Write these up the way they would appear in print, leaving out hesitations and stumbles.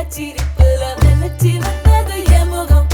கள்ளச்சிரிப்புல வெள்ளச்சி வந்தது என் முகம்.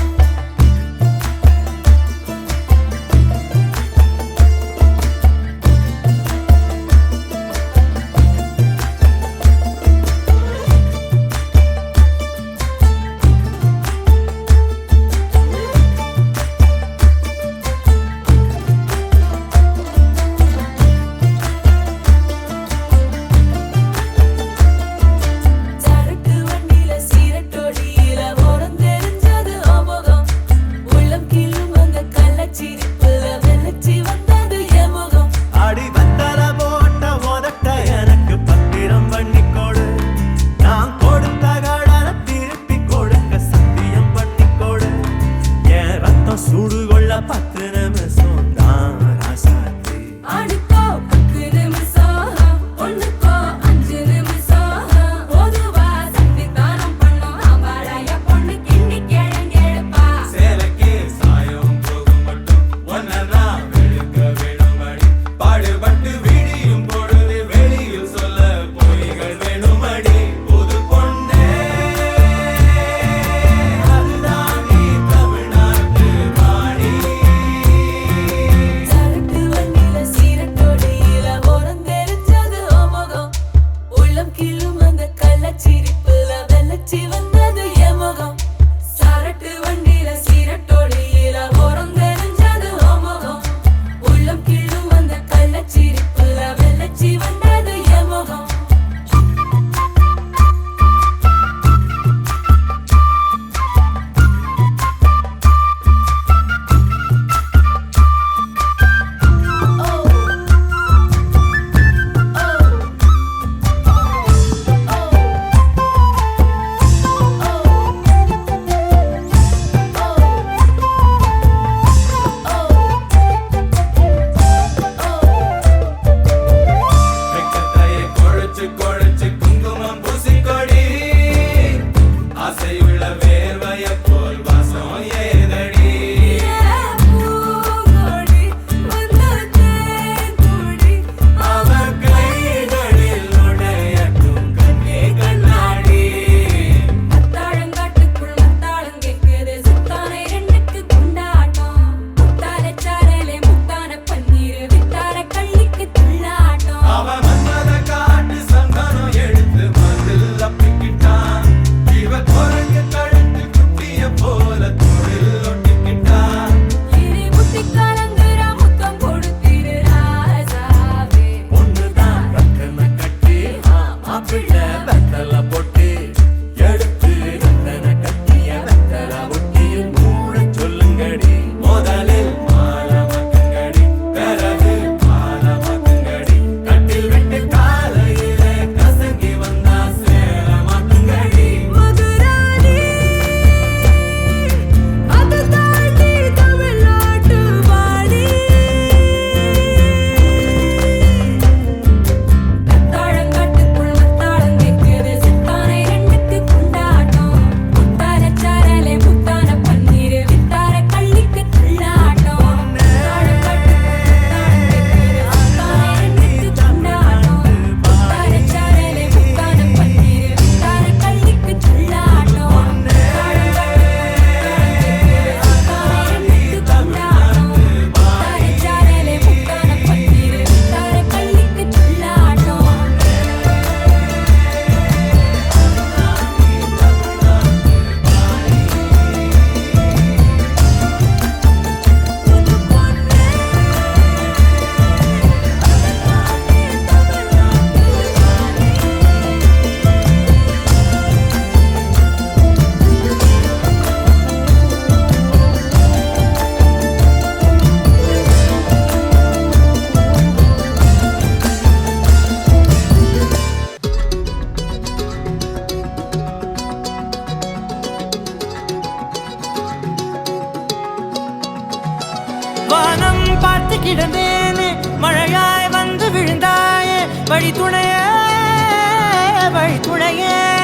கிடந்தேனே மழையாய் வந்து விழுந்தாயே வழி துணையே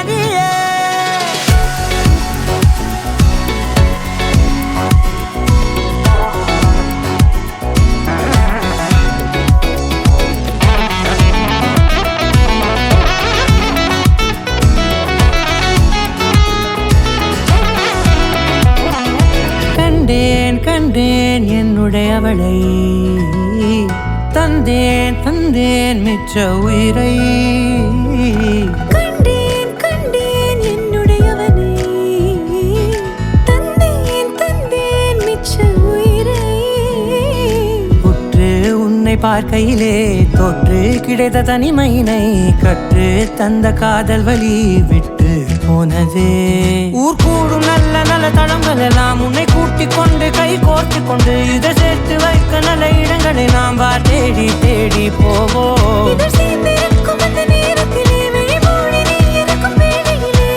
நீயே கண்டேன் என்னுடையவளை, தந்தேன் தந்தேன் மிச்ச உயிரை. கண்டேன் கண்டேன் என்னுடையவனை, தந்தேன் தந்தேன் மிச்ச உயிரை. உற்று உன்னை பார்க்கையிலே தொற்று கிடைத்த தனிமையினை கற்று தந்த காதல் வழி விட்டு போனதே. ஊர் கூடும் நல்ல நல்ல தளங்கள் எல்லாம் உன்னை கூட்டிக் கொண்டு கை கோர்த்து கொண்டு இதை சேர்த்து வைக்க நல்ல இடங்களை நாம் வா தேடி தேடி போவோம். இதழ் சேர்ந்திருக்கும் அந்த நேரத்திலே விழிமூடி நீ இருக்கும் வேளையிலே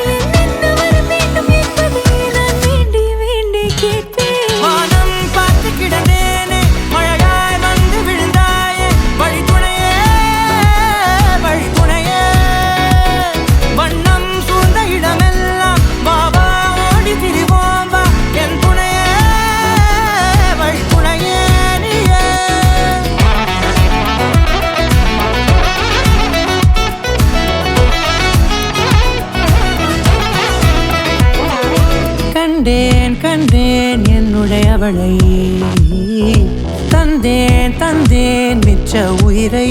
என்ன வர வேண்டும் என்பதை நான் வேண்டி வேண்டி கேட்பேன். வானம் பார்த்து கிடந்தேனே, மழையாய் வந்து விழுந்தாயே, வழித்துணையே வழித்துணையே. வண்ணம் சூழ்ந்த இடமெல்லாம் வா வா ஓடி திரிவோம் வா, என் துணையே வழித்துணையே நீயே. கண்டேன் கண்டேன் என்னுடையவளை, தந்தேன் தந்தேன் மிச்ச உயிரை.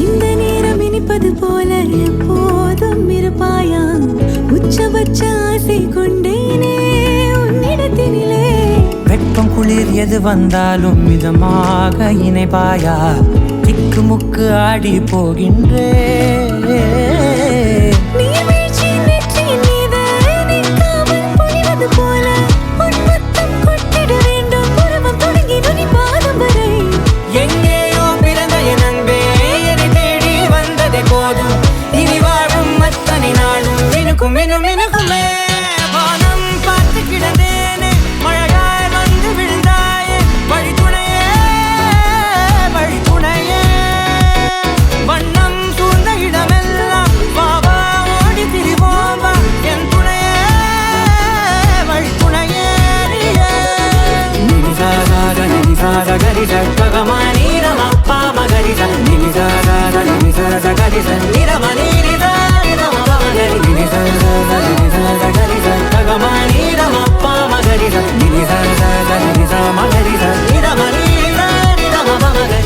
இந்த நேரம் இனிப்பது போல எப்போதும் இருப்பாயா, உச்சபட்ச ஆசை கொண்டேனே உன்னிடத்தினிலே. வெப்பம் குளிர் எது வந்தாலும் மிதமாக இணைப்பாயா, திக்கு முக்கு ஆடி போகின்றே. நீர்வீழ்ச்சியின் நெற்றியின் மீது நிற்காமல் பொழிவது போல உன் முத்தம் கொட்டிட வேண்டும், உருவம் தொடங்கி நுனி பாதம் வரை. எங்கேயோ பிறந்த என் அன்பே, என்னை தேடி வந்ததே போதும், இனி வாழும் அத்தனை நாளும் மினுக்கும் மினும் மினுக்குமே. வானம் பார்த்து கிடந்தேனே, மழையாய் வந்து விழுந்தாயே, வழித்துணையே வழித்துணையே. வண்ணம் சூழ்ந்த இடமெல்லாம் வா வா ஓடி திரிவோம் வா, என் துணையே வழித்துணையே நீயே. நினிசாத நினிசாத கரிச ககமானி ரமப்பா மகரிச நினிசாத நினிசாத கரிச நிரமணி நிதா நிரம மகரி நினிசாத நினிசாத கரிச ககமானி ரமப்பா மகரிச நினிசாத நினிசா மகரிச நிரமணி நிதா நிரம மகரி.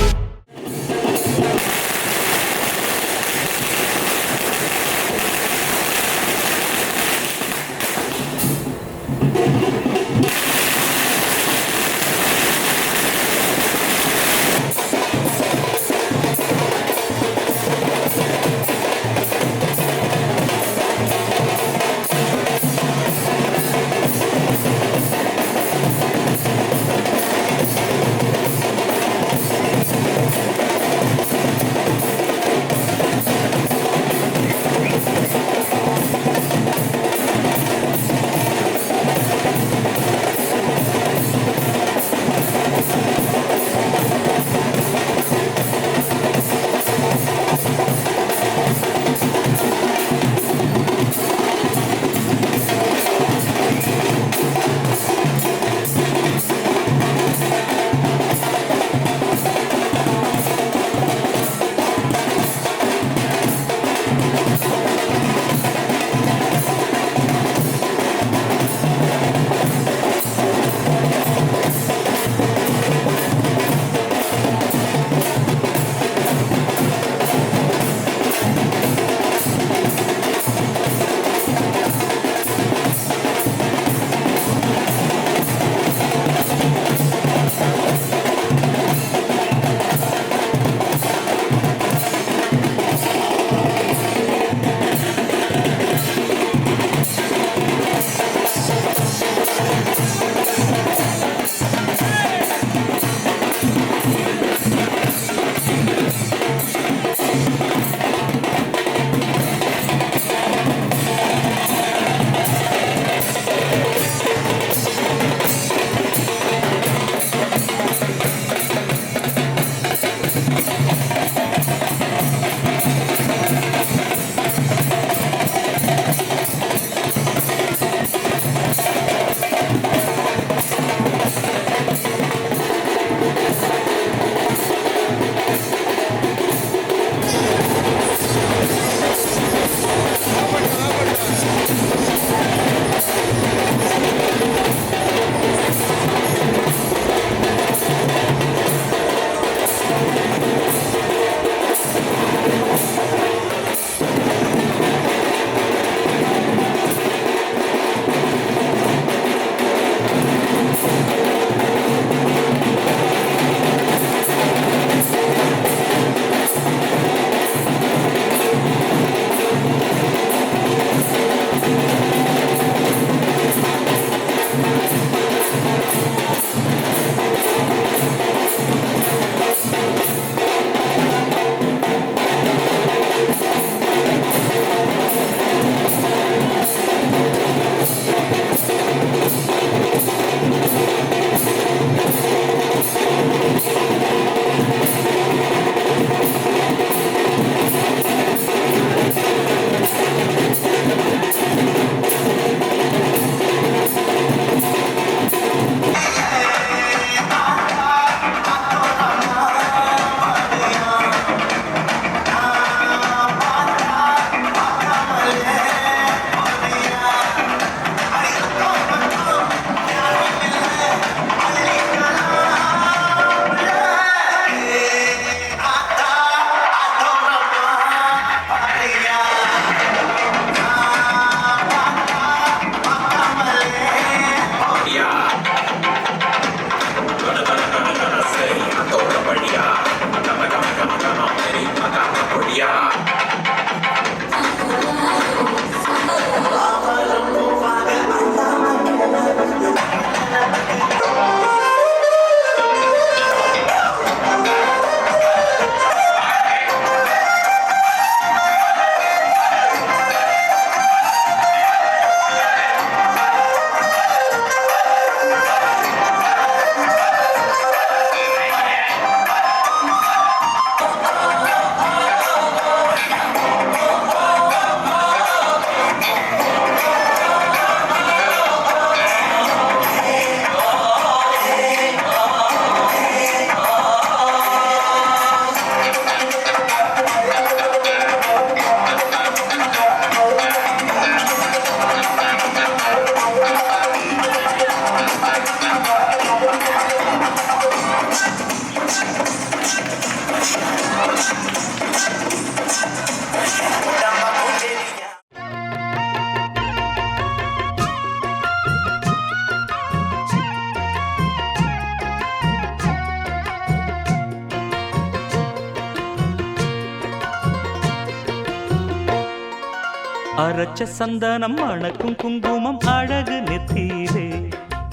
அரைச்ச சந்தனம் மணக்கும் குங்குமம் அழகு நெத்தியிலே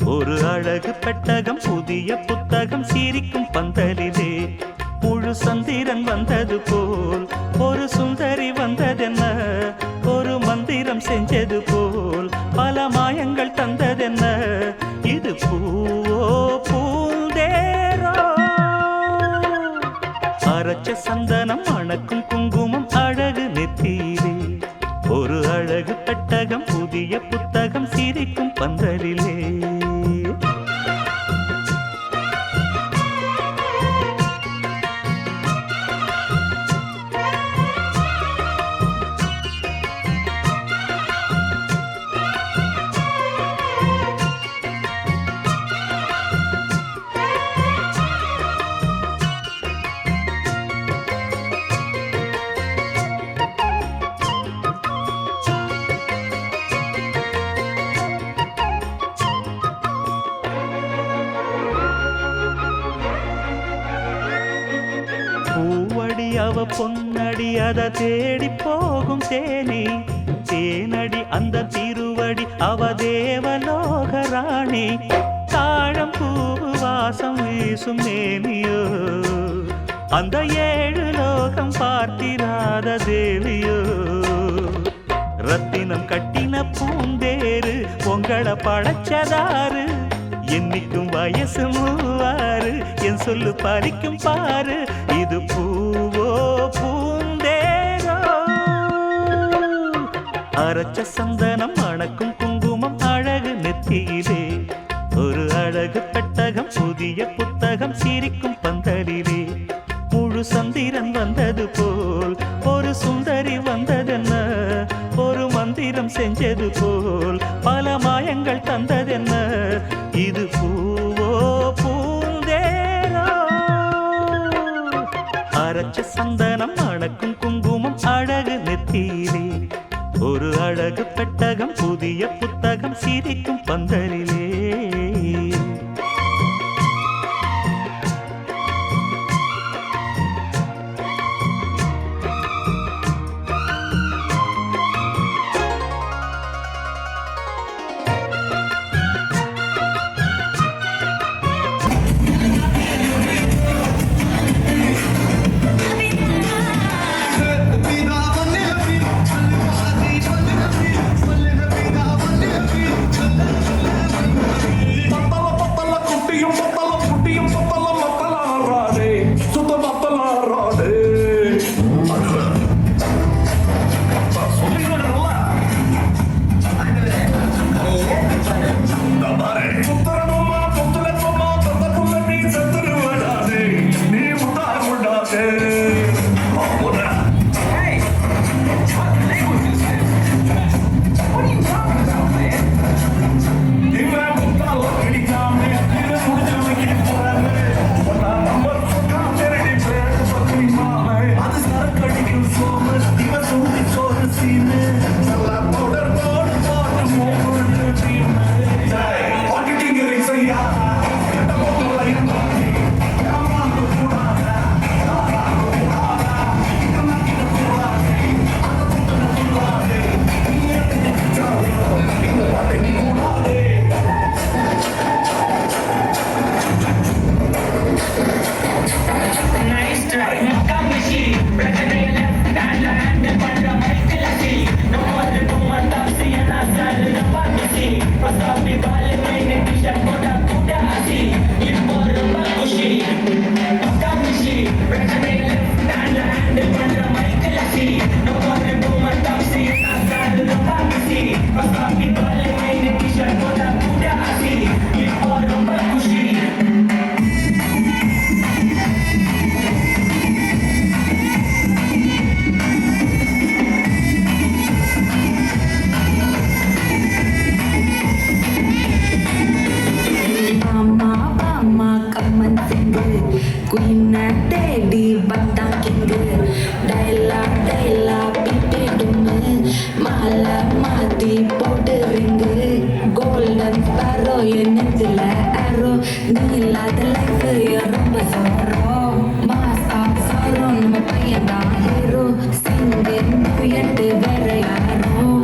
ஒரு அழகு பெட்டகம் புதிய புத்தகம் சிரிக்கும் பந்தலிலே முழு சந்திரன் வந்தது போல் ஒரு சுந்தரி வந்ததென்ன ஒரு மந்திரம் செஞ்சது போல் பல மாயங்கள் தந்ததென்ன இது பூவோ பூந்தேரோ அரைச்ச சந்தனம் மணக்கும் குங்குமம் அழகு நெத்தியிலே ஒரு அழகு பெட்டகம் புதிய புத்தகம் சிரிக்கும் பந்தலிலே பூவடி அவ பொன்னடி அத தேடி போகும் தேனி தேனடி அந்த திருவடி அவ தேவலோகராணி தாழம் பூவு வாசம் வீசும் மேனியோ அந்த ஏழு லோகம் பார்த்திராத தேவியோ ரத்தினம் கட்டின பூந்தேரு உங்களை படைச்சதாரு என்னைக்கும் வயசு மூவாறு என் சொல்லு பறிக்கும் பாரு இது பூவோ பூந்தேரோ அரைச்ச சந்தனம் மணக்கும் குங்குமம் அழகு நெத்தியிலே ஒரு அழகு பெட்டகம் புதிய புத்தகம் சிரிக்கும் பந்தலிலே முழு சந்திரன் வந்தது போல் ஒரு சுந்தரி வந்ததென்ன ஒரு மந்திரம் செஞ்சது போல் பல மாயங்கள் தந்ததென்ன இது பூவோ பூந்தேரோ அரைச்ச சந்தனம் மணக்கும் குங்குமம் அழகு நெத்தியிலே ஒரு அழகு பெட்டகம் புதிய புத்தகம் சிரிக்கும் பந்தலிலே Singing, we are the very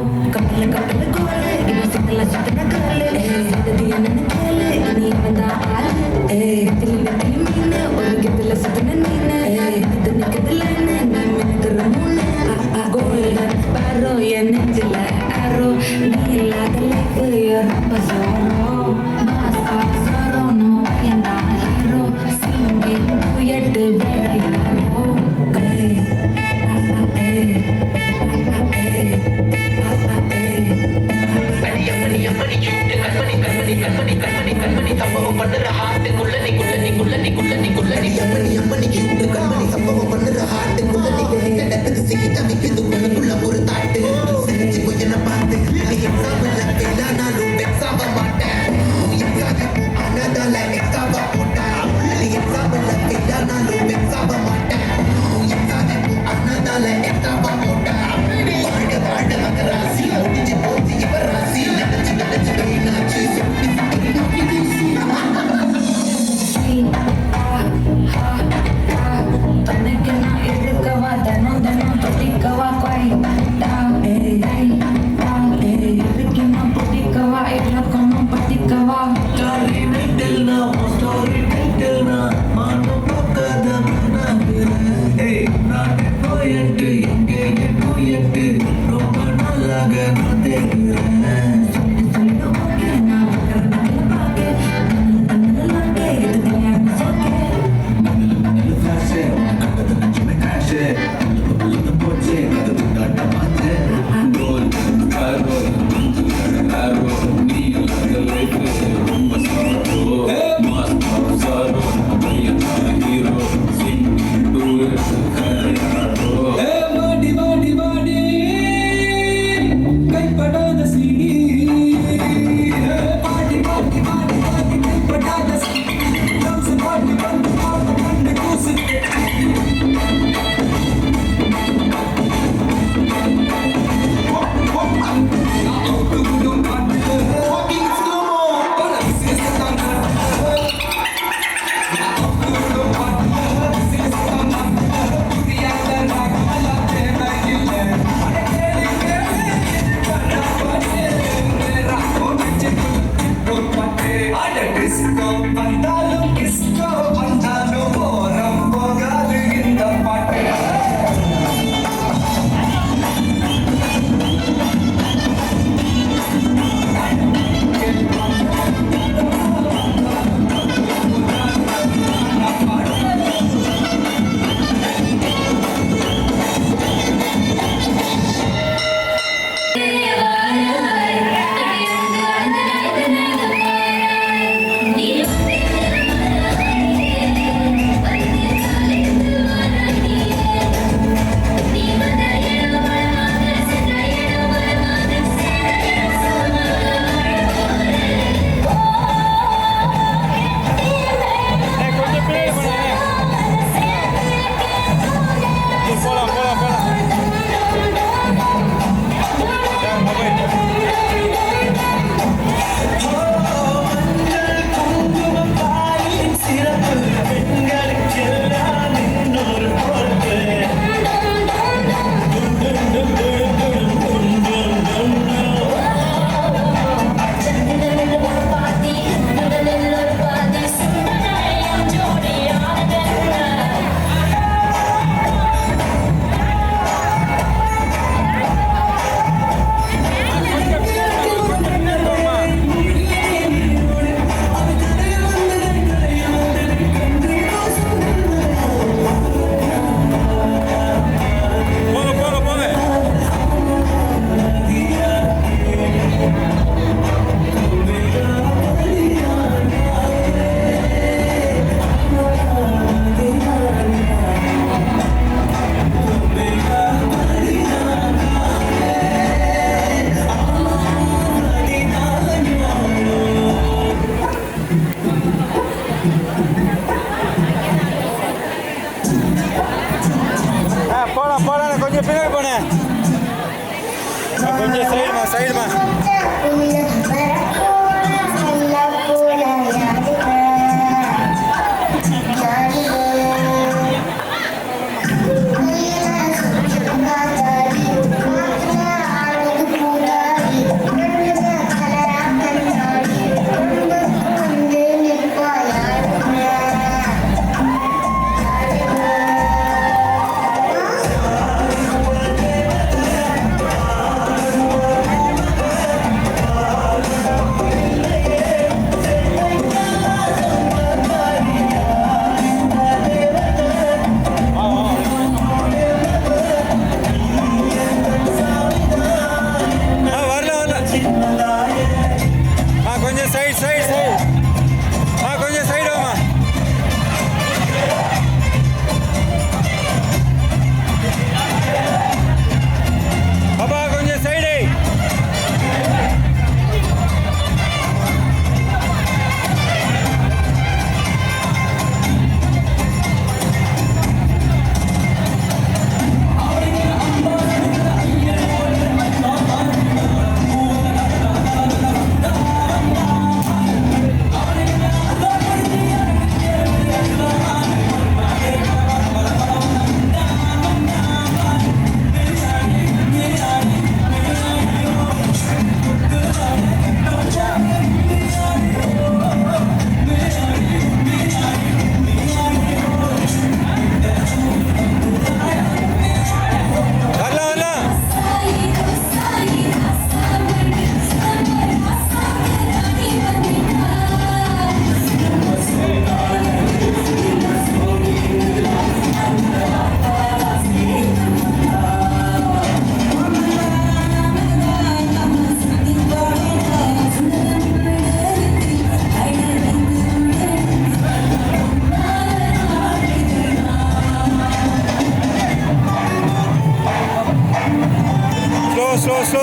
slow.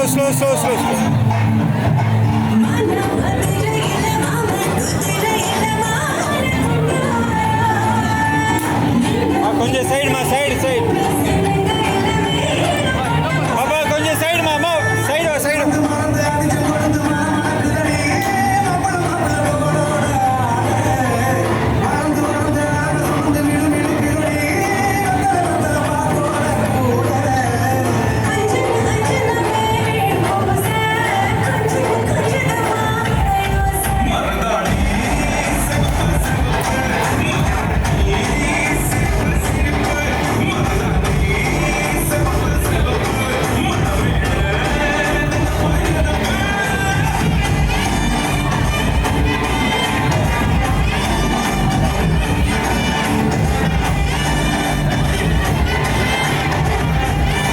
கொஞ்சம் சைடுமா சைடு அப்பா கொஞ்சம் சைடுமா அம்மா சைடு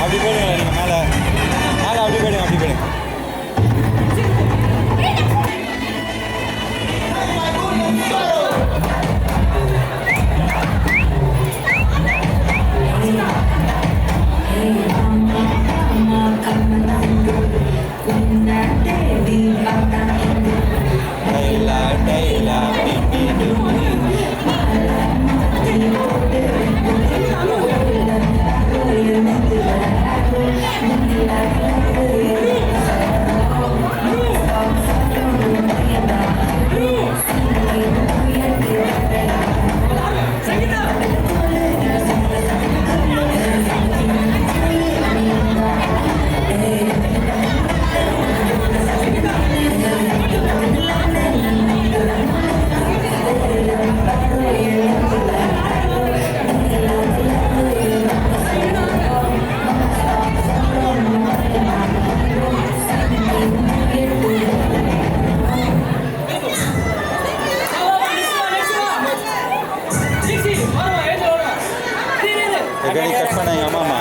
அப்படி போயிடுங்க நீங்கள் மேலே அப்படி போயிடுங்க गाड़ी कट பண்ணாங்க மாமா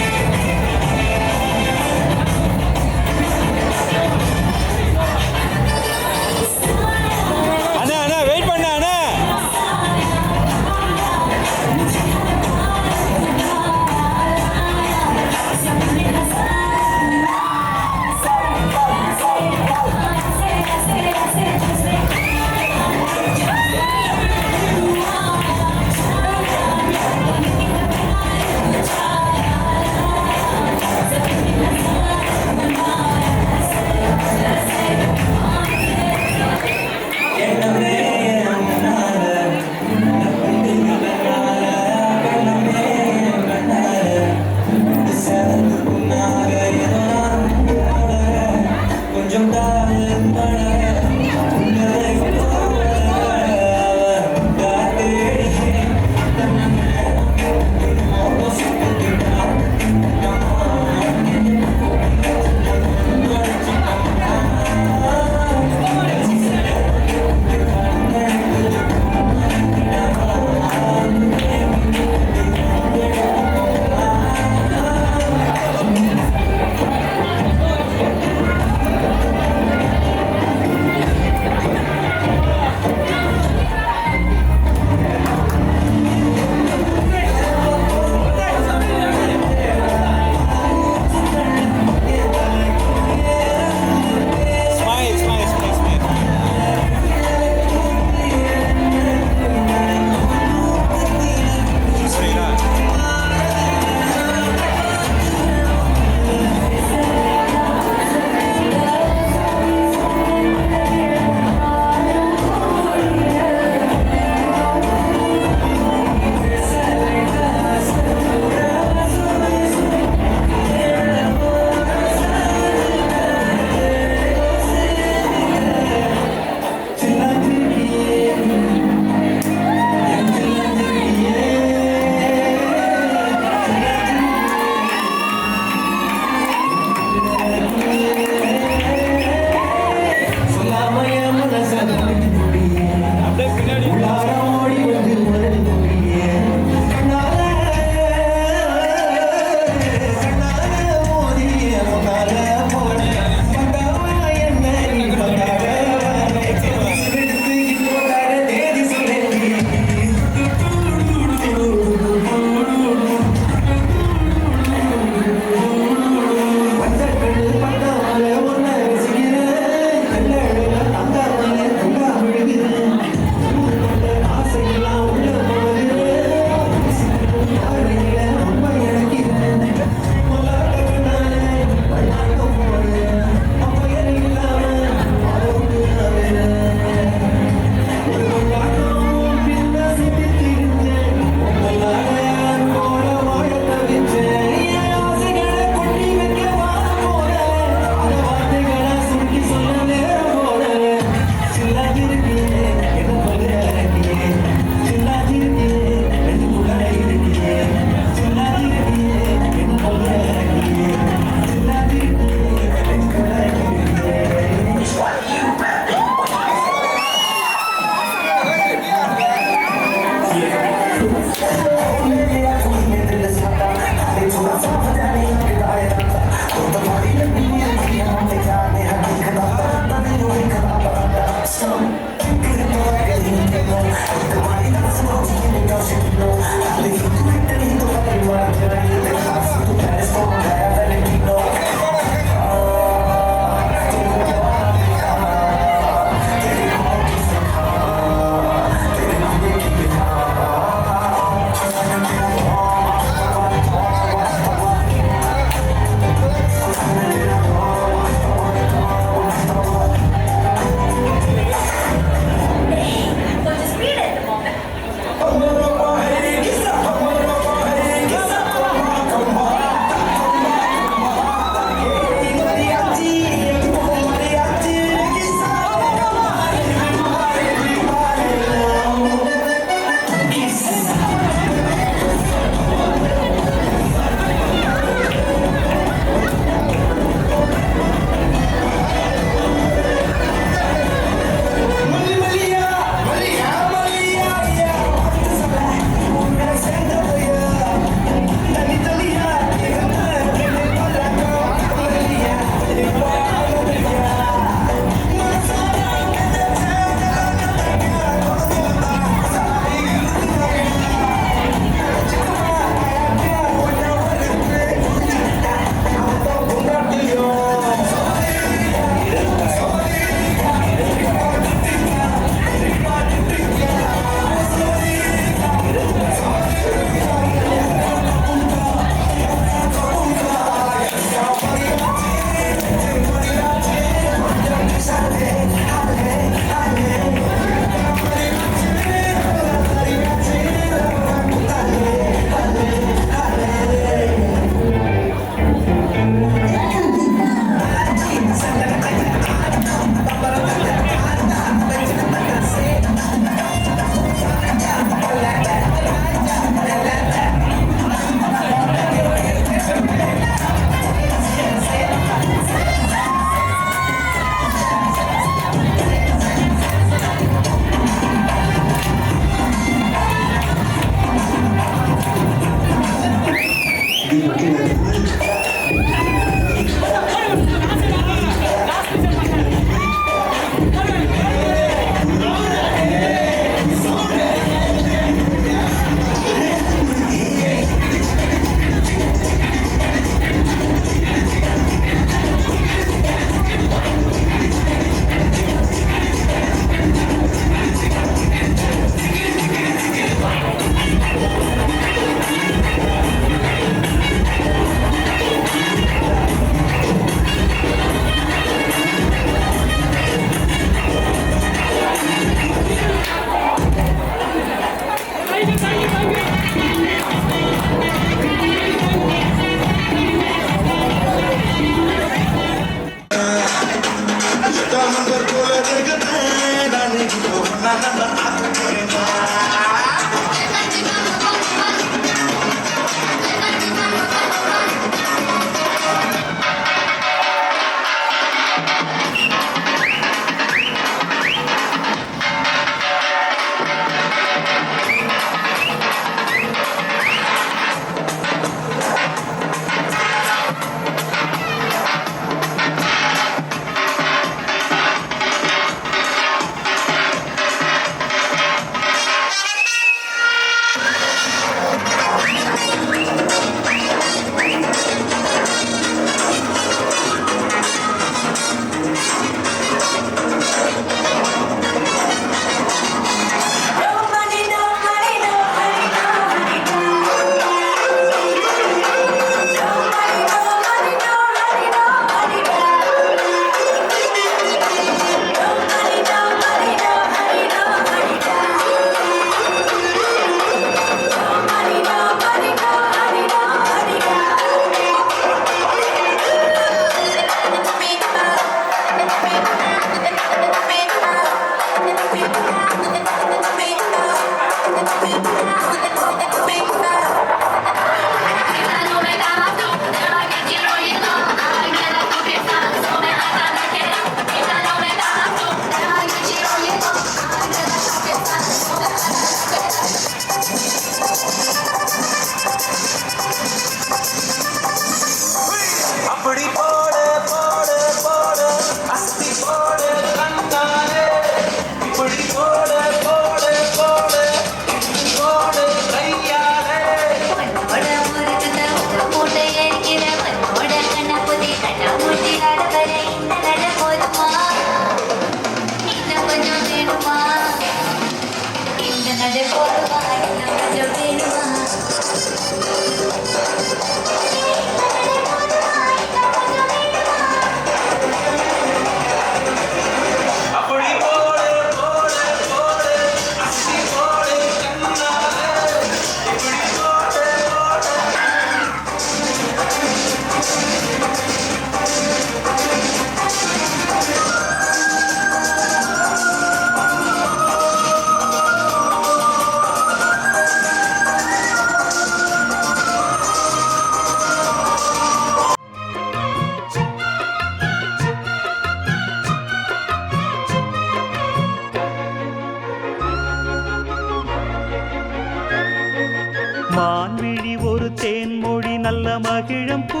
மான்விழி ஒரு தேன்மொழி நல்ல மகிழம் பூ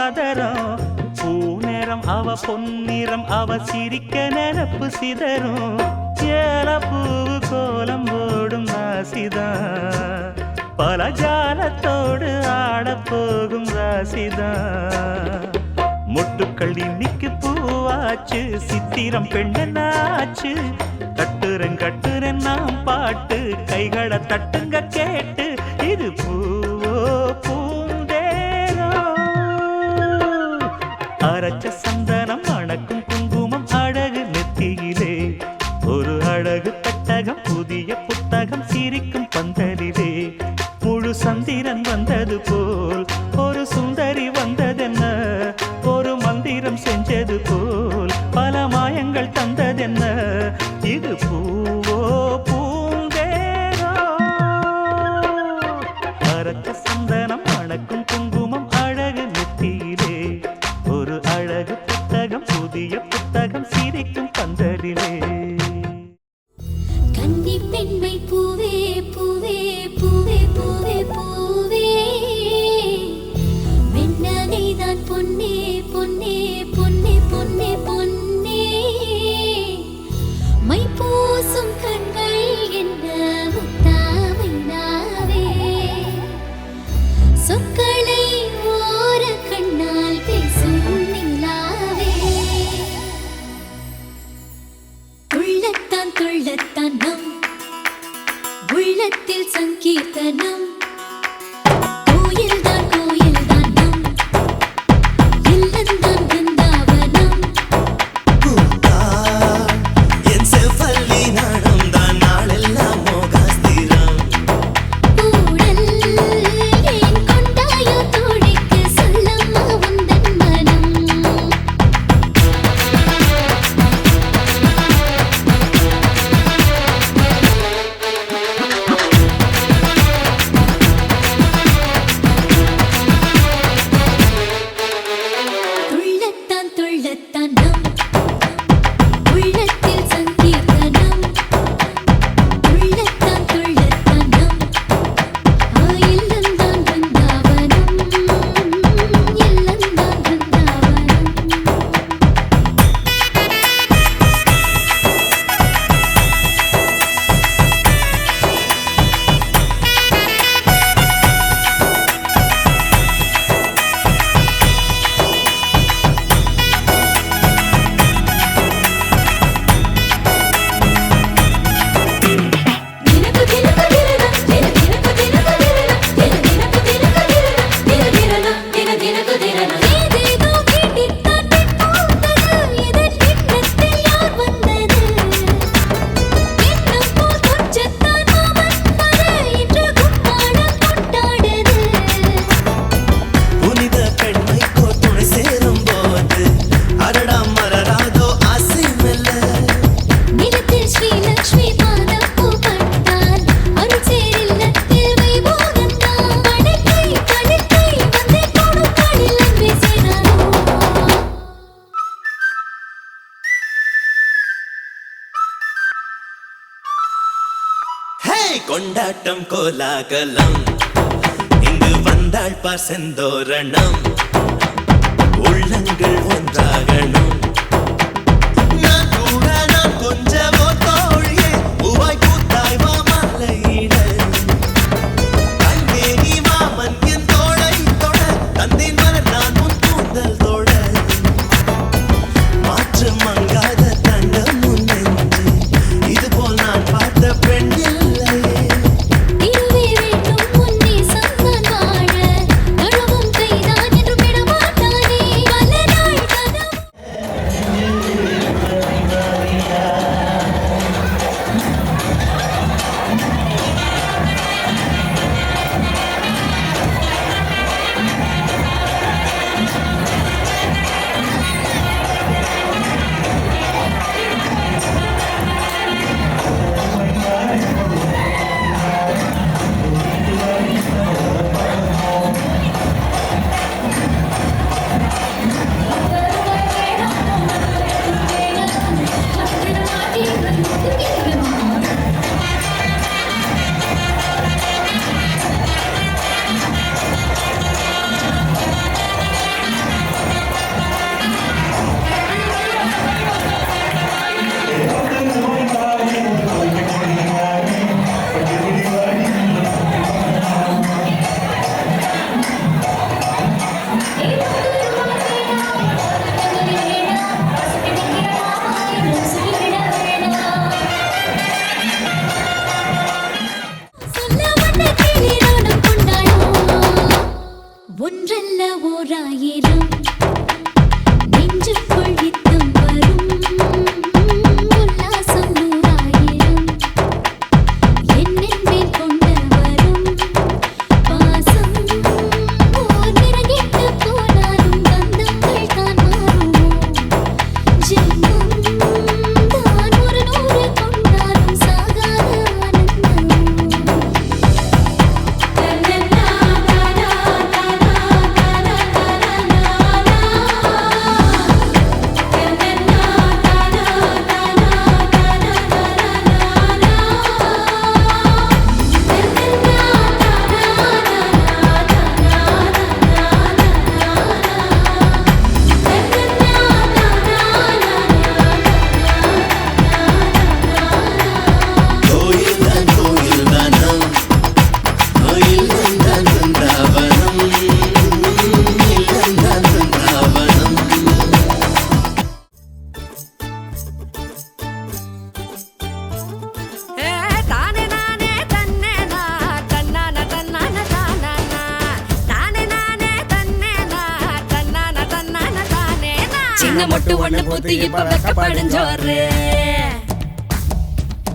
அதரம் பூநேரம் அவ பொன்னிறம் அவ சிரிக்க நினப்பு சிதறும் ஏலப்பூவு கோலம் போடும் ராசிதான் பல ஜாலத்தோடு ஆடப்போகும் ராசிதான் முட்டுக்கள் இன்னைக்கு பூவாச்சு சித்திரம் பெண்ணாச்சு கட்டுறன் நாம் பாட்டு கைகளை தட்டுங்க கேட்டு இது பூவோ பூந்தேரோ அரைச்ச சந்தனம் அணக்கும் குங்குமம் அழகு நெத்தியிலே ஒரு அழகு பெட்டகம் புதிய புத்தகம் சிரிக்கும் பந்தலிலே முழு சந்திரன் வந்தது போல் ஒரு சுந்தரி வந்ததென்ன ஒரு மந்திரம் செஞ்சது போல் பல மாயங்கள் தந்ததென்ன இது பூவோ பூந்தேரோ அரைச்ச சந்தனம் அணக்கும் குங்குமம் அழகு நெத்தியிலே ஒரு அழகு புத்தகம் புதிய புத்தகம் சிரிக்கும் பந்தலிலே கன்னி பெண்மை பூவே பூவே பூவே பூவே பூவே வெண்ணனை தான் பொன்னே பொன்னே பொன்னே பொன்னே பொன்னே மை பூசும் கண்கள் என்ன முத்தாமை நாவே சொற்களை ஓர கண்ணால் பேசும் நிலாவே உள்ளத்தான் துள்ளத்தான் நம் உள்ளத்தில் சங்கீர்த்தனம் கோயில்தான் கோயில்தான் நம் இல்லந்தான் பிருந்தாவனம் என் செவ்வல்லி நாடம்தான் நாளெல்லாம் மோகாஸ்திரம் ஊடல் ஏன் கொண்டாயோ தோழிக்கு சொல்லம்மா உந்தன் மனம் கொண்டாட்டம் கோலாகலம் இங்கு வந்தாள் பார் செந்தோரணம் உள்ளங்கள் ஒன்றாகணும் நான் கூட நான் கொஞ்சமோ தோழியே பூவாய் பூத்தாய் மாமலையிட அங்கே நீ மாமன் என் தோளை தொட தந்தேன் மன நான் உன் கூந்தல் தொட மாற்று மங்காத தங்கம் முன் நெஞ்சு இதுபோல் நான் பார்த்த பெண் இல்லையே இதுவே வேண்டும் முன்னே சந்தான் வாழ நழுவும் கைதான் என்று விடமாட்டானே பல நாள் கனவு சொல்ல வந்த கிளி நானும் கொண்டாடும் ஒன்றல்ல ஓராயிரம் நெஞ்சுக்குள் யுத்தம் வரும் உல்லாசம் நூறாயிரம் என்னின் மேல் கொண்டு வரும் பாசம் ஓர் நிறகிட்டு போனாலும் பந்தங்கள் தான் மாறுமோ ஜென்மம் தான் ஒரு நூறு கொண்டாலும் சாகாத ஆனந்தம் கோயில் தான் கோயில் தானம் இல்லம் தான் பிருந்தாவனம் இல்லம் தான் பிருந்தாவனம் தானே நானே தன்னே நா தன்னான தன்னான தானானா தானே நானே தன்னே நா தன்னான தன்னான தானே நா சின்ன மொட்டு ஒண்ணு பூத்து இப்ப வெக்கப்படிஞ்சோரு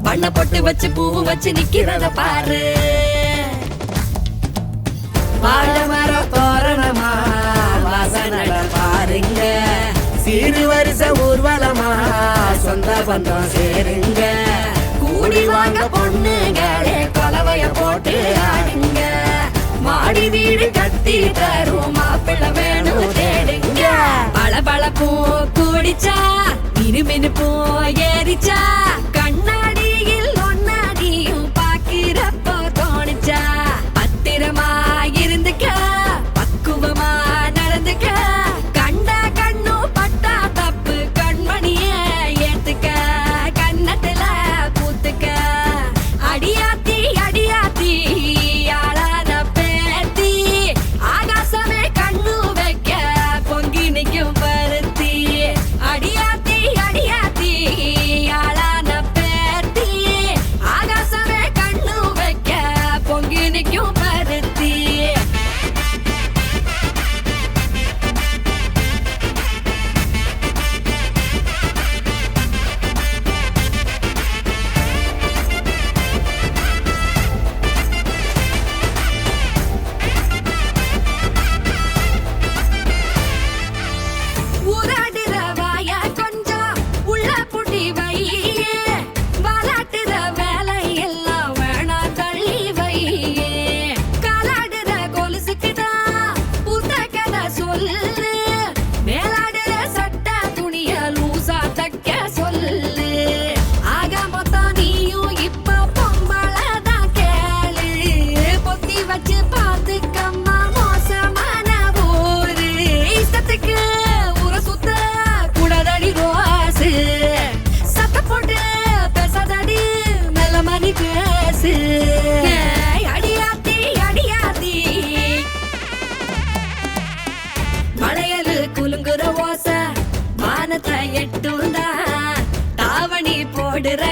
வண்ண பொட்டு வச்சு பூ வச்சு நிக்கிறத பாரு வாழ மர தோரணமா வாசனட பாருங்க சீரு வரிச ஊர்வலமா சொந்த பந்தம் சேருங்க கூடி வாங்க பொண்ணுங்களே கொலவைய போட்டு ஆடுங்க மாடி வீடு கட்டி தரும் மாப்பிள்ளை வேணும் தேடுங்க பளபளப்பும் கூடிச்சா மினுமினுப்பும் ஏறிச்சா கண்ணாடியில் ஒன்னாடியும் பாக்கிறப்போ தோணுச்சா பத்திரமா இருந்துக்க பக்குவமா நடந்துக்க கண்டா கண்ணும் பட்டா தப்பு கண்மணிய ஏத்துக்க கண்ணத்துல பூத்துக்க அடியாத்தி அடியாத்தி ஆளான பேத்தி ஆகாசமே கண்ணு வைக்க பொங்கி நிக்கும் பருத்தி அடியாத்தி அடியாத்தி ஆளான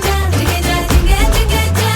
ஜிகேஜா ஜிகேஜா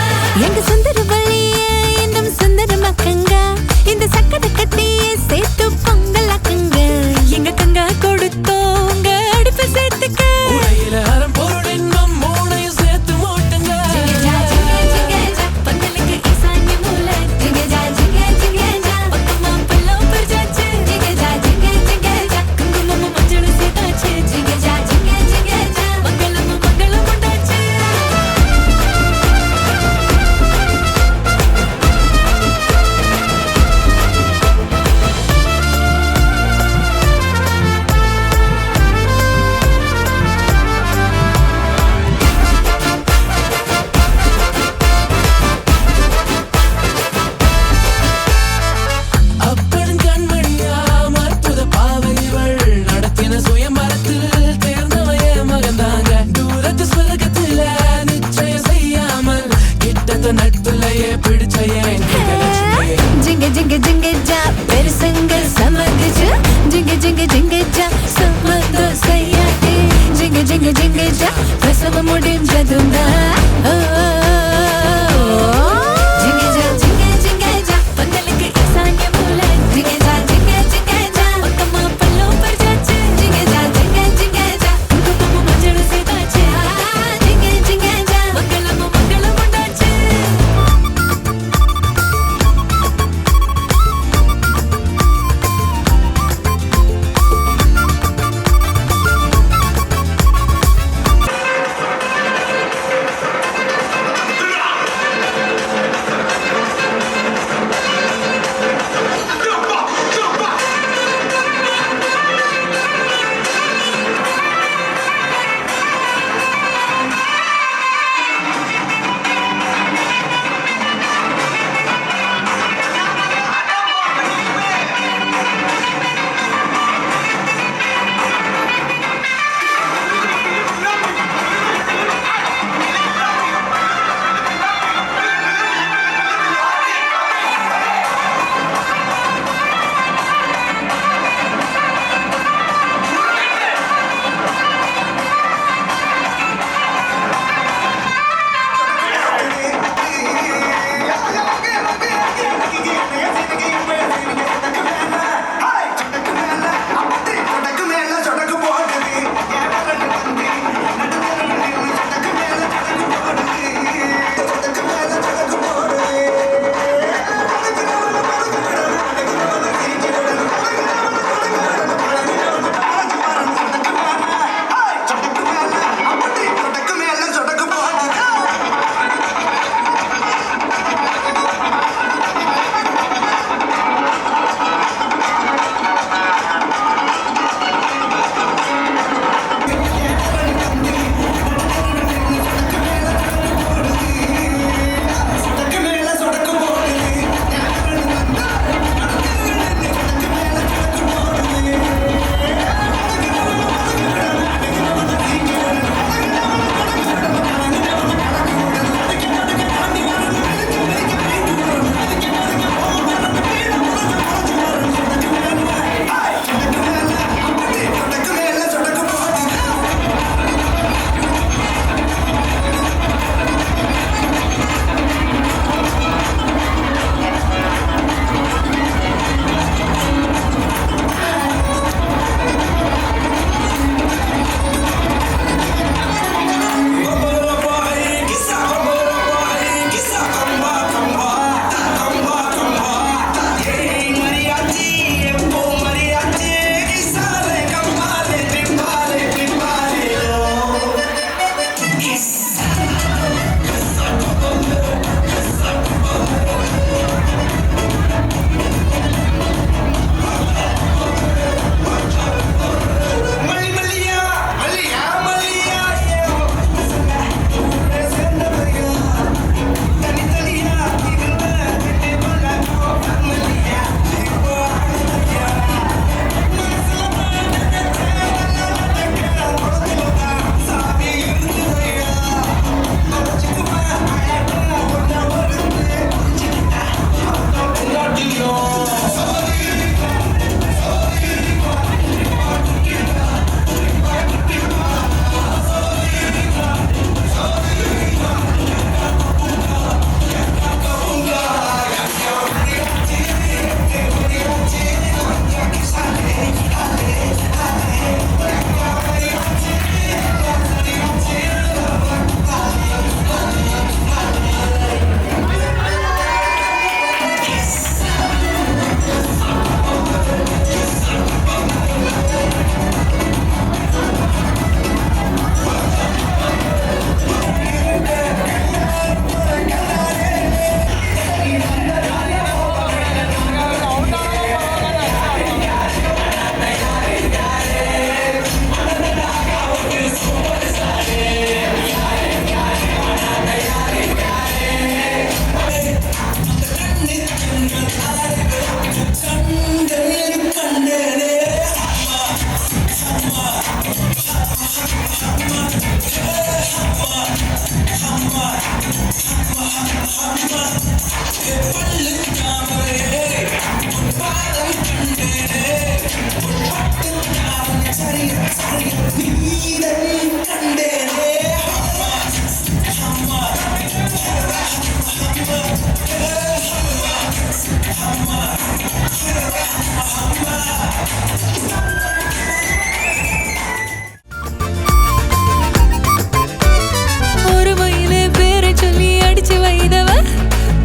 ஒரு மயிலே பேரை சொல்லி அடிச்சு வைதவ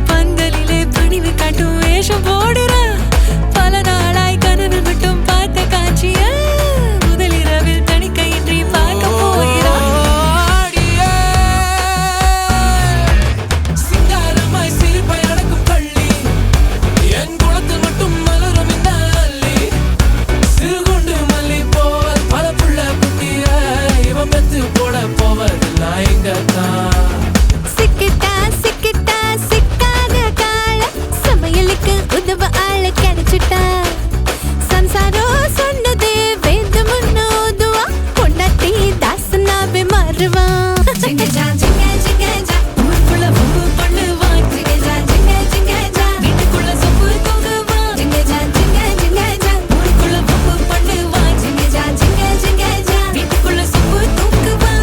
பந்தலிலே பணிவு காட்டும் வேஷம் போடுறா பல நாளாய் கனவில் மட்டும் பார்த்த காட்சிய முதலிரவில் தணிக்கையின்றி பார்க்க போகிறா சிங்காரமாய் சிரிப்பை அடக்கும் பள்ளி என் குளத்தில் மட்டும் மலரும் இந்த அள்ளி சிறுகுண்டு மல்லி போவல் பல புள்ள குட்டிய இவன் பெத்து போட போவதில்லை எங்கத்தான் சிக்கிட்டா சிக்கிட்டா சிக்காத கால சமையலுக்கு உதவ ஆள கிடைச்சிட்டா சம்சாரம் சொன்னதே வேத முன்னோதுவா பொண்டாட்டி தாசனாவே மாறுவா ஜிங்கஜா ஜிங்கஜா ஊருக்குள்ள பூ பண்ணுவா ஜிங்கஜா ஜிங்கஜா வீட்டுக்குள்ள சொப்பு தூங்குவா ஜிங்கஜா ஜிங்கஜா ஊருக்குள்ள பூ பண்ணுவா ஜிங்கஜா ஜிங்கஜா வீட்டுக்குள்ள சொப்பு தூங்குவா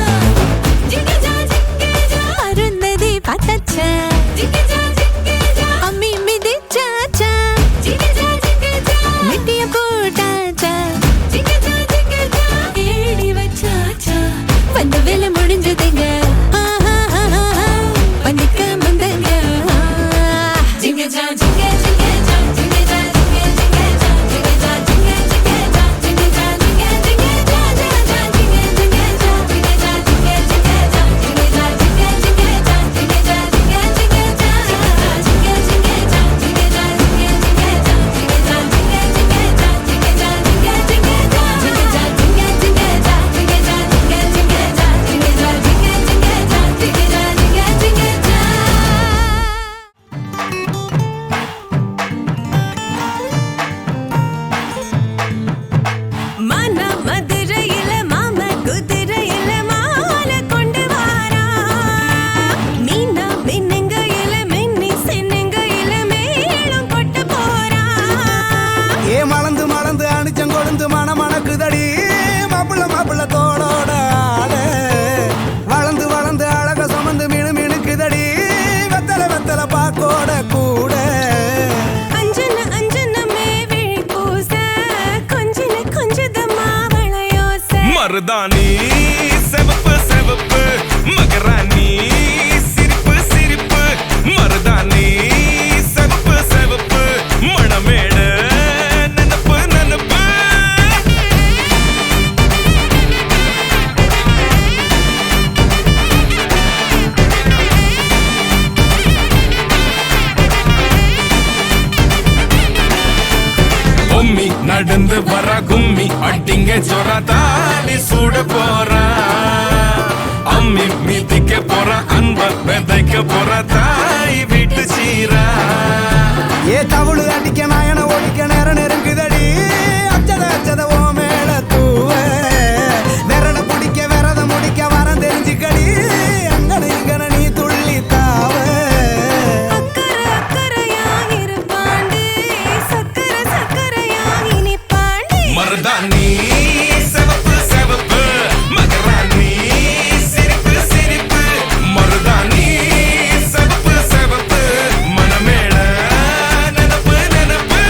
ஜிங்கஜா ஜிங்கஜா அருந்ததி பார்த்தாச்சா ஜிங்கஜா ஜிங்கஜா அம்மி மிதிச்சாச்சா ஜிங்கஜா ஜிங்கஜா மெட்டிய போட்டாச்சா ஜிங்கஜா ஜிங்கஜா ஏடி வச்சாச்சா வந்த வேலை முடிஞ்சதுங்க வந்துக்க வந்தங்க ஜிங்கஜா ஜிங்கஜா ஜிங்கஜா ஜிங்கஜா ஜிங்கஜா ஜிங்கஜா ஜிங்கஜா ஜிங்கஜா மன மதுரையில மாம குதிரையில மாலை கொண்டு வாரா மீனா மின்னுங்கையில மின்னி சின்னுங்கையில மேலும் கொட்ட போறா ஏ மலந்து மலந்து அணிச்சம் கொழுந்து மணக்குதடி மாப்பிள்ள தோளோட ஆட வளர்ந்து வளர்ந்து அழக சுமந்து மினுக்குதடி வெத்தல பாக்கோட கூட அஞ்சன அஞ்சனமே விழி பூச கொஞ்சன கொஞ்சதமா வளையோச மருதாணி செவப்பு செவப்பு மகராணி சிரிப்பு சிரிப்பு மருதாணி செவப்பு செவப்பு மணமேட நனப்பு நனப்பு பொம்மி நடந்து வர கும்மி அட்டிங்க ஜொர தாடி சூட போறா அம்மி மீதிக்க போற அன்ப விதைக்க போற தாய் வீட்டு சீரா ஏ தவுளு அடிக்க நாயன ஒடிக்க நேரம் நெருங்குதடி அச்சத ஓ மேல தூவ விரல பிடிக்க விரத முடிக்க வரம் தெரிஞ்சுக்கடி அங்கன இங்கன நீ துள்ளி தாவ அக்கறை அக்கறையாக இருப்பாண்டு சக்கரை சக்கரையாக இனிப்பாண்டு மருதாணி செவப்பு செவப்பு மகராணி சிரிப்பு சிரிப்பு மருதாணி செவப்பு செவப்பு மணமேட நனப்பு நனப்பு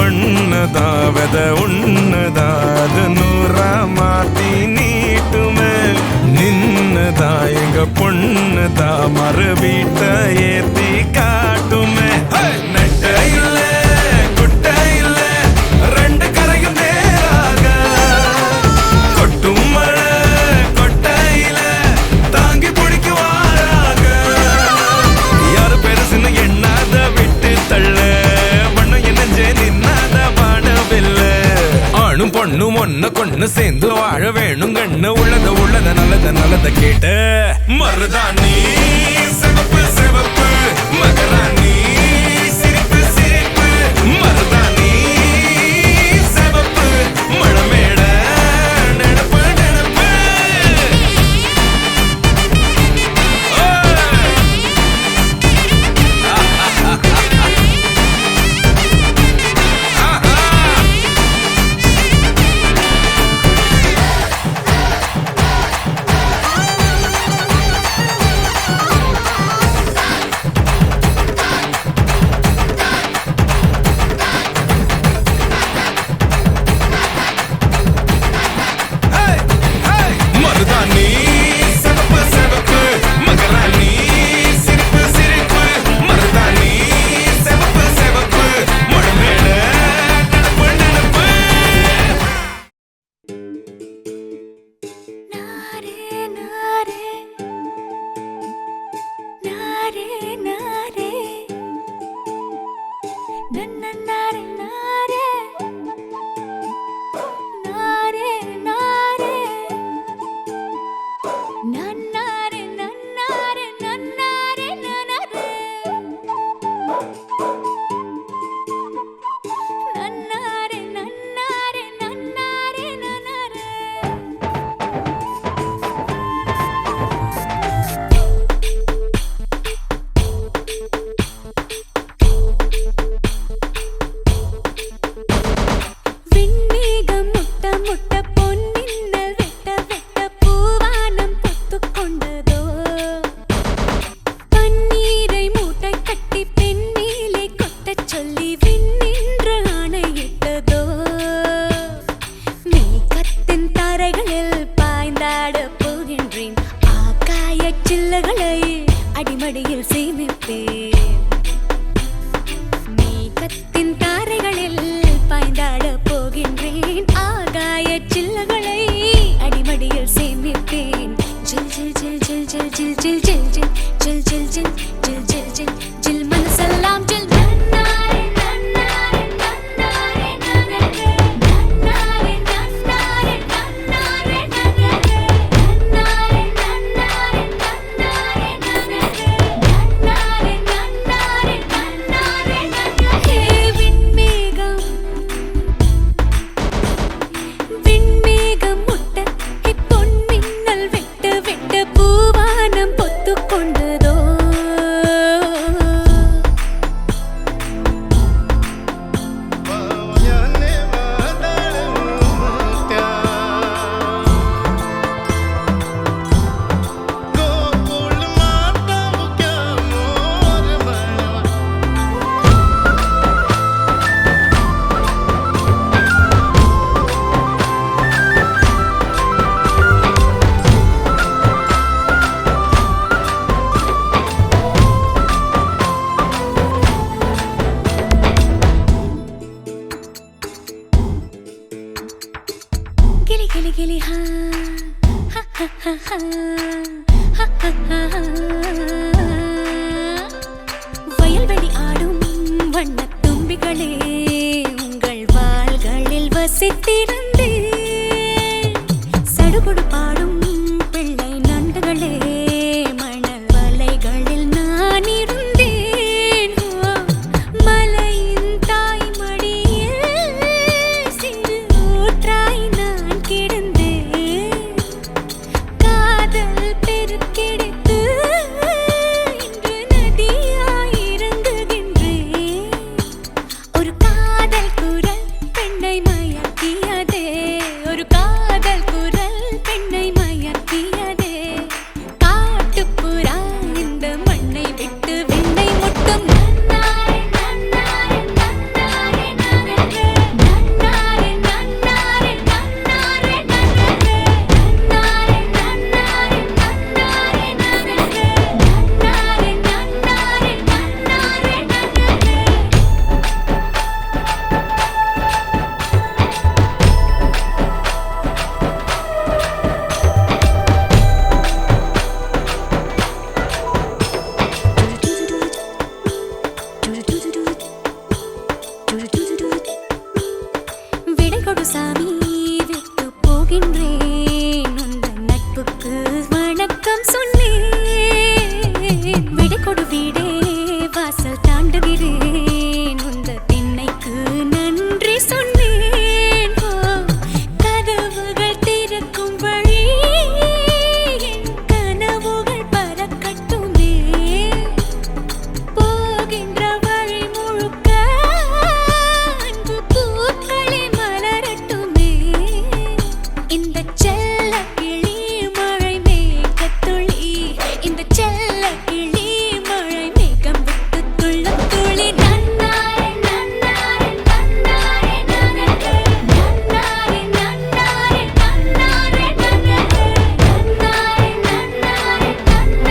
மண்ணதாவத உன்னதாத நூறா மாத்தி நீட்டுமே நின்னதா எங்க பொண்ணுதா மறு வீட்ட ஏத்தி காட்டுமே நெட்ட இல்ல குட்ட இல்ல ரெண்டு கரையும் நேராக ஆணும் பொண்ணும் ஒன்ன கொண்டு சேர்ந்து வாழ வேணும் கண்ணு உள்ளத நல்லத கேட்டு மருதாணி சிவப்பு சிவப்பு மகராணி சிரிப்பு சிரிப்பு மருதாணி சிவப்பு மழமேட நெனப்பு நெனப்பு மருதாணி சிவப்பு சிவப்பு மகராணி சிரிப்பு சிரிப்பு மருதாணி சிவப்பு சிவப்பு மழமேட நெனப்பு நெனப்பு நாரே நாரே நாரே நாரே நன்னாரே நாரே நாரே நாரே நன்னாரே நன்னாரே நன்னாரே நன்னாரே நன்னாரே நன்னாரே நன்னாரே நன்னாரே விண்மேகம் முட்ட முட்ட பொன்னின்னல் வெட்ட வெட்ட பூவானம் பொத்துக் கொண்டதோ பன்னீரை மூட்டை கட்டி பெண்மேலே கொட்டச் சொல்லி விண்ணின்று ஆணையிட்டதோ மேகத்தின் தாரைகளில் பாய்ந்தாடப் போகின்றேன் ஆகாயச் சில்லுகளை அடிமடியில் சேமிப்பேன் மேகத்தின் தாரைகளில் பாய்ந்தாடப் போகின்றேன் ஆகாயச் சில்லுகளை அடிமடியில் சேமிப்பேன் ஜில் ஜில் ஜில் ஜில் ஜில் ஜில் ஜில் ஜில் ஜில் ஜில் ஜில் ஜில் ஜில் ஜில் ஜில் ஜில் மனசெல்லாம் ஜில் நன்னாரே நன்னாரே நன்னாரே நன்னாரே நன்னாரே நன்னாரே நன்னாரே நன்னாரே நன்னாரே நன்னாரே நன்னாரே நன்னாரே நன்னாரே நன்னாரே நன்னாரே விண்மேகம் விண்மேகம் முட்ட பொன் மின்னல் வெட்ட வெட்ட பூவானம் பொத்துக் கொண்டதோ கிளி கிளி கிளி ஹா ஹா ஹா ஹா ஹா ஹா ஹா ஹா. வயல்வெளி ஆடும் வண்ணத் தும்பிகளே உங்கள் வாள்களில் வசித்திருந்தேன் சடுகுடு பாடும் பிள்ளை நண்டுகளே மணல் வலைகளில் நான் இருந்தேன் ஓ, மலையின் தாய்மடியில் சிறு ஊற்றாய் நான் கிடந்தேன் காதல் பெருக்கெடுத்து இன்று நதியாய் இறங்குகின்றேன் ஒரு காதல் குரல் பெண்ணை மயக்கியதே ஒரு காதல் குரல் பெண்ணை கொடு சாமி விட்டு போகின்றேன் உந்தன் நட்புக்கு வணக்கம் சொன்னேன் விடை கொடு வீடே வாசல் தாண்டுகிறேன் உந்த திண்ணைக்கு நன்றி சொன்னேன் கதவுகள் திறக்கும் வழி என் கனவுகள் பறக்கட்டுமே போகின்ற வழி முழுக்க அன்பு பூக்களே மலரட்டுமே இந்த செல்ல கிளி மழை மேகத்துளி இந்த செல்ல கிளி மழை மேகம் விட்டு துள்ளும் துளி நன்னாரே நன்னாரே நன்னாரே நன்னாரே நன்னாரே நன்னாரே நன்னாரே நன்னாரே நன்னாரே நன்னாரே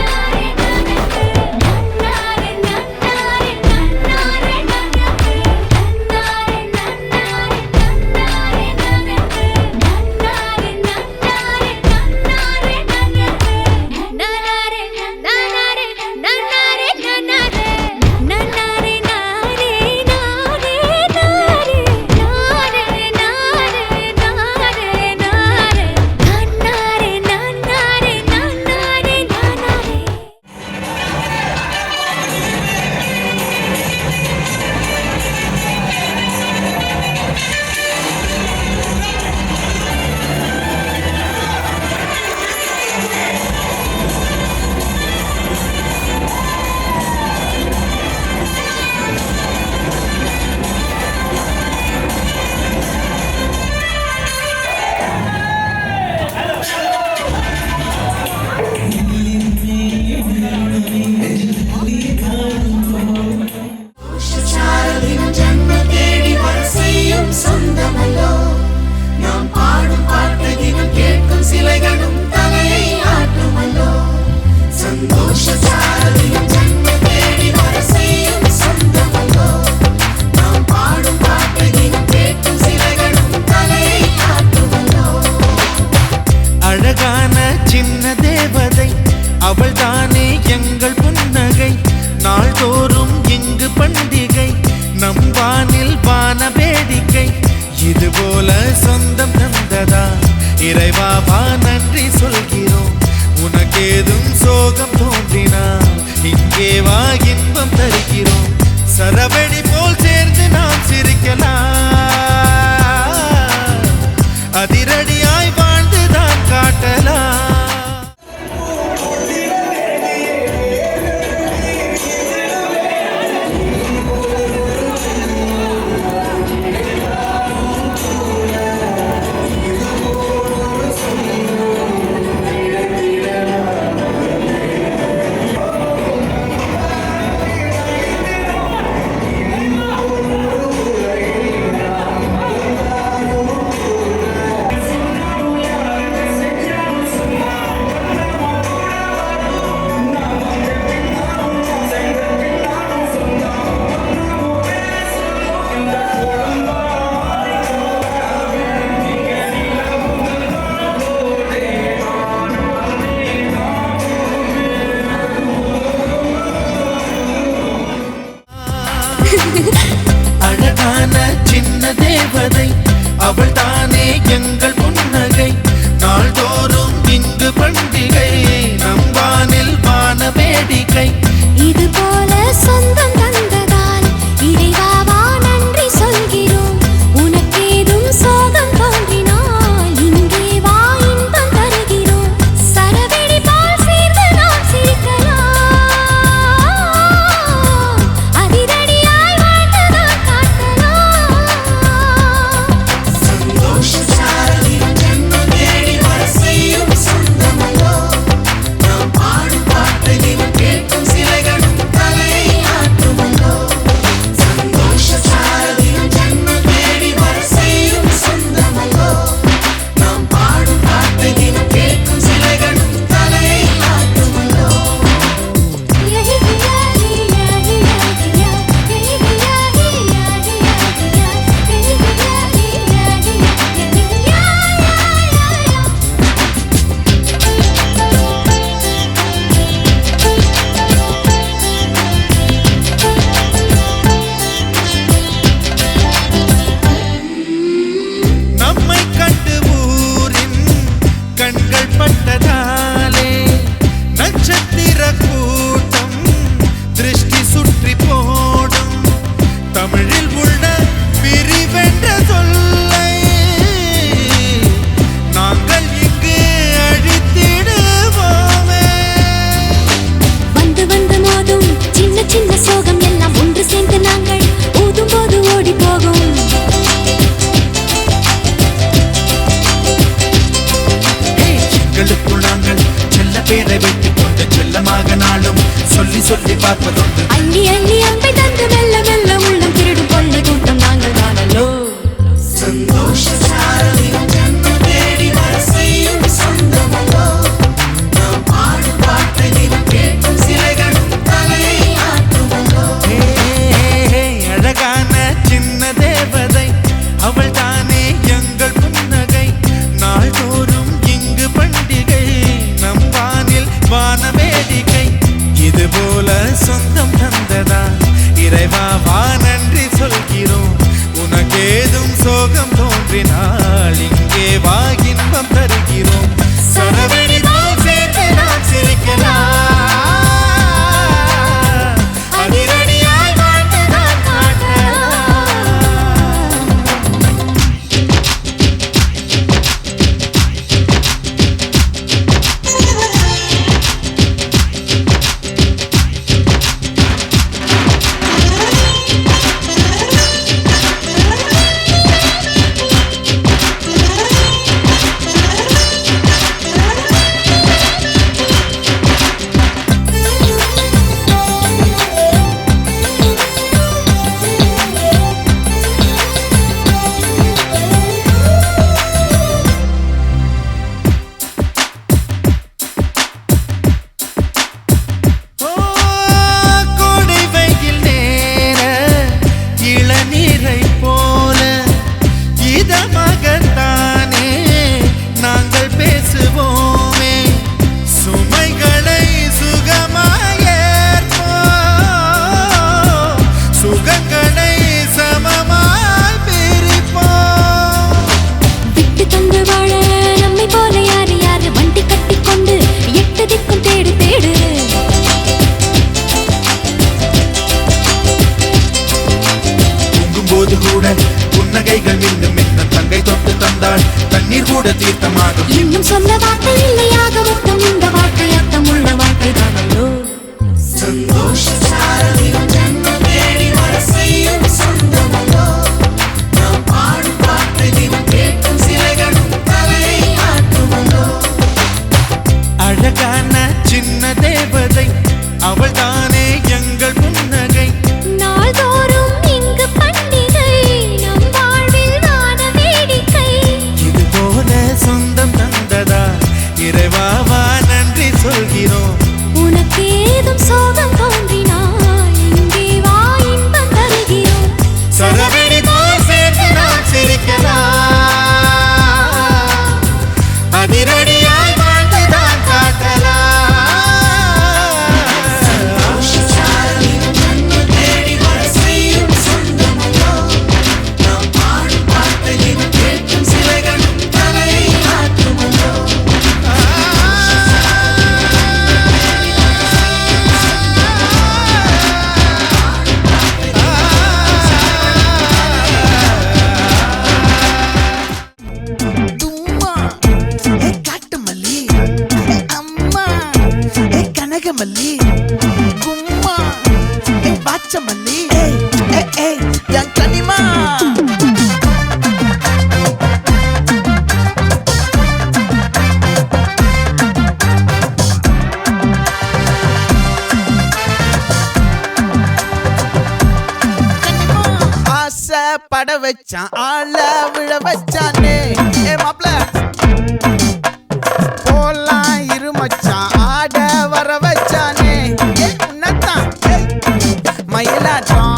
நன்னாரே சாரதினம் ஜன்ம தேடி வர செய்யும் சொந்தமல்லோ நாம் பாடும் பாட்டு தினம் கேட்கும் சிலைகளும் தலையை ஆட்டுமல்லோ சந்தோஷ சாரதினம் ஜன்ம தேடி வர செய்யும் சொந்தமல்லோ நாம் பாடும் பாட்டு தினம் கேட்கும் சிலைகளும் தலையை ஆட்டுமல்லோ அழகான சின்ன தேவதை அவள் தானே எங்கள் புன்னகை நாள்தோறும் இங்கு பண்டிகை நம் வானில் வான வேடிக்கை இதுபோல சொந்தம் தந்ததா இறைவாவா நன்றி சொல்கிறோம் உனக்கேதும் சோகம் தோன்றினால் இங்கே வா இன்பம் தருகிறோம் சரவெடி போல் சேர்ந்து நாம் சிரிக்கலாம் அதிரடியாய் வாழ்ந்துதான் காட்டலாம் அழகான சின்ன தேவதை அவள் தானே எங்கள் புன்னகை நாள்தோறும் இங்கு பண்டிகை நம் வானில் வான வேடிக்கை இது போல சொந்தம் தந்ததால் இறைவாவா நன்றி சொல்கிறோம் உனக்கேதும் சோகம் தோன்றினால் இங்கே வா இன்பம் தருகிறோம் சரவெடி போல் சேர்ந்து நாம் சிரிக்கலாம் அதிரடியாய் வாழ்ந்துதான் காட்டலாம் பார்ப்பதுண்டு. அள்ளி அள்ளி அம்பை தந்து மெல்ல மெல்ல உள்ளம் திருடும் கொள்ளை கூட்டம் நாங்கள் தானல்லோ. சந்தோஷ சாரலில் ஜன்னல் தேடி வர செய்யும் சொந்தமல்லோ. நாம் பாடும் பாட்டை தினம் கேட்கும் சிலைகளும் தலையை ஆட்டுமல்லோ. அழகான சின்ன தேவதை அவள் தானே எங்கள் புன்னகை. நாள்தோறும் இங்கு பண்டிகை நம் வானில் வான வேடிக்கை. இது போல சொந்தம் தந்ததா இறைவா வா நன்றி சொல்கிறோம். உனக்கேதும் சோகம் தோன்றினால் இங்கே வா இன்பம் தருகிறோம். சரவெடி போல் சேர்த்து நாம் சிரிக்கலாம். அதிரடியாய் வாழ்ந்துதான் காட்டலாம். கோடை வெயில் நேர இளநீரை போல இதமாகத்தானே நாங்கள் பேசுவோமே. சுமைகளை சுகமாயேற்போம், சுகங்களை சமமாய் பிரிப்போம். விட்டு தந்து வாழ நம்மை போல யாரு யாரு வண்டி கட்டிக்கொண்டு எட்டு திக்கும் தேடு தேடு. தூங்கும்போது கூட புன்னகைகள் மின்னும் மின்னும் தங்கை தொட்டு தந்தாள் தண்ணீர் கூட தீர்த்தமாகும். இன்னும் சொன்ன வார்த்தை இல்லையாக மொத்தம் இந்த வாழ்க்கை அர்த்தம் உள்ள வாழ்க்கை தானல்லோ. சந்தோஷ சாரலில் ஜன்னல் தேடி வர செய்யும் சொந்தமல்லோ. நாம் பாடும் பாட்டை தினம் கேட்கும் சிலைகளும் தலையை ஆட்டுமல்லோ. அழகான சின்ன தேவதை அவள் தானே எங்கள் புன்னகை. நாள்தோறும் இங்கு பண்டிகை நம் வாழ்வில் வான வேடிக்கை. இது போல சொந்தம் தந்ததா இறைவா வா நன்றி சொல்கிறோம். உனக்கேதும் சோகம் தோன்றினால் இங்கே வா இன்பம் தருகிறோம். சரவெடி போல் சேர்த்து நாம் சிரிக்கலாம். அதிரடியாய் வாழ்ந்துதான் காட்டலாம். சந்தோஷ சாரலில் ஜன்னல் தேடி வர செய்யும் சொந்தமல்லோ. நாம் பாடும் பாட்டை தினம் கேட்கும் சிலைகளும் தலையை ஆட்டுமல்லோ. தும்மா ஏ காட்டுமல்லி, அம்மா ஏ கனகமல்லி, கும்மா ஏ பாச்சமல்லி, ஏய் என் கனிமா. ஆசை பட வச்சான் ஆள விழ வச்சானே. ஏ மாப்ள போலாம் இரு மச்சான் ஆட வர வச்சானே. ஏ உன்னதான் மயிலாட்டம்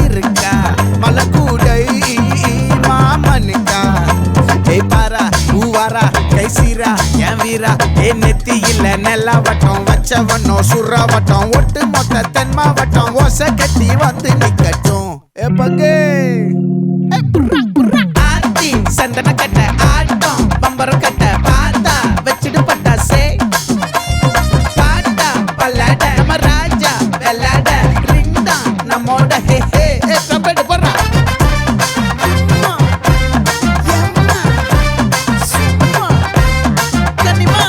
இருக்கா மலக்கூடை மாமனுக்கா. ஏய் பாரா பூவாரா கைசீரா என் வீரா. ஏ நெத்தி இல்ல நெல்லா வட்டம் வச்சவனோ சுறா வட்டம் ஒட்டு மொத்த தென் மாவட்டம் ஓசை கட்டி வந்து நிக்கட்டும். ஏ பங்கே ஆத்தி சந்தன கட்ட ஆட்டம் பம்பரம் கட்ட பார்த்தா வச்சிடு பட்டாசே. பாட்டா பல்லாட நம்ம ராஜா வெள்ளாட ரிங் தான் நம்மோட. ஹே ஹே கபடி போடுறா. அம்மா, எம்மா, சும்மா, கனிமா.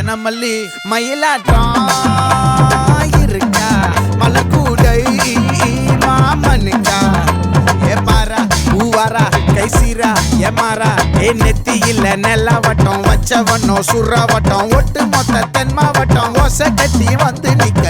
மல்லி மயிலாட்டம் இருக்கா மலக்கூடை மாமனுக்கா ஏ பாரா பூவாரா கைசீரா ஏ மாறா ஏ நெத்தி இல்ல நெல்லவட்டம் வச்சவண்ணம் சுறவட்டம் ஒட்டு மொத்த தென் மாவட்டம் ஓசை கட்டி வந்து நிக்க